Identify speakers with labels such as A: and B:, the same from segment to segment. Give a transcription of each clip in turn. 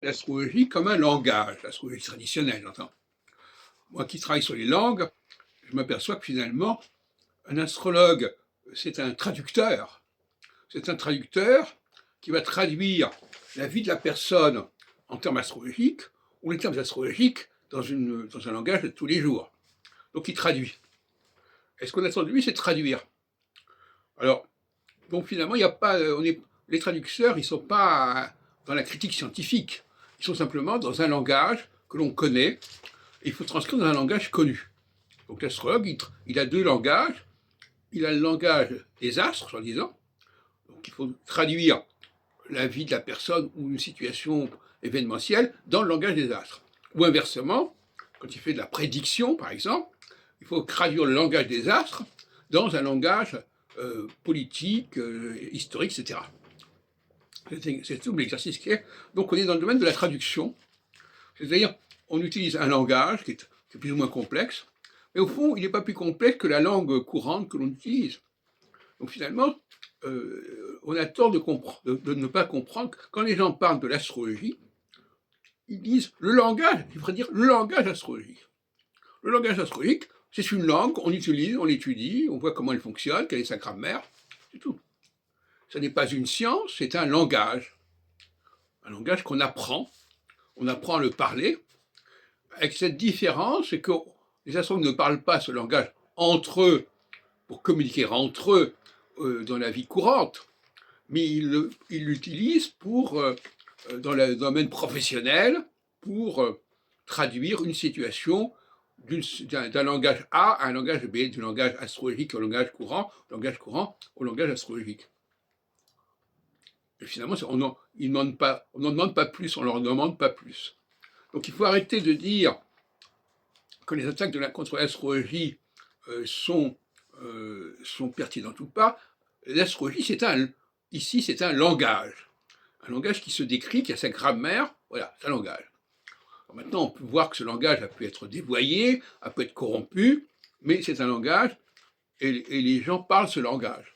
A: l'astrologie comme un langage, l'astrologie traditionnelle, j'entends. Moi qui travaille sur les langues, je m'aperçois que finalement, un astrologue, c'est un traducteur. C'est un traducteur qui va traduire la vie de la personne en termes astrologiques, ou les termes astrologiques dans un langage de tous les jours. Donc il traduit. Et ce qu'on attend de lui, c'est de traduire. Alors, donc finalement, il n'y a pas, les traducteurs, ils ne sont pas dans la critique scientifique. Ils sont simplement dans un langage que l'on connaît, et il faut transcrire dans un langage connu. Donc l'astrologue, il a deux langages. Il a le langage des astres, soi-disant. Donc il faut traduire la vie de la personne ou une situation événementielle dans le langage des astres. Ou inversement, quand il fait de la prédiction, par exemple, il faut traduire le langage des astres dans un langage politique, historique, etc. C'est tout l'exercice qui est. Donc on est dans le domaine de la traduction, c'est-à-dire on utilise un langage qui est plus ou moins complexe, mais au fond il n'est pas plus complexe que la langue courante que l'on utilise. Donc finalement, on a tort de ne pas comprendre que quand les gens parlent de l'astrologie, ils disent le langage, il faudrait dire le langage astrologique. Le langage astrologique, c'est une langue qu'on utilise, on l'étudie, on voit comment elle fonctionne, quelle est sa grammaire, c'est tout. Ce n'est pas une science, c'est un langage qu'on apprend, on apprend à le parler, avec cette différence, c'est que les astrologues ne parlent pas ce langage entre eux, pour communiquer entre eux dans la vie courante, mais ils l'utilisent dans le domaine professionnel pour traduire une situation d'un langage A à un langage B, du langage astrologique au langage courant au langage astrologique. Et finalement, on n'en demande pas plus, on ne leur demande pas plus. Donc il faut arrêter de dire que les attaques contre l'astrologie sont pertinentes ou pas. L'astrologie, ici, c'est un langage qui se décrit, qui a sa grammaire, voilà, c'est un langage. Alors maintenant, on peut voir que ce langage a pu être dévoyé, a pu être corrompu, mais c'est un langage, et les gens parlent ce langage.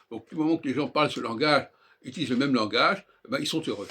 A: Donc, du moment que les gens parlent ce langage, utilisent le même langage, ben, ils sont heureux.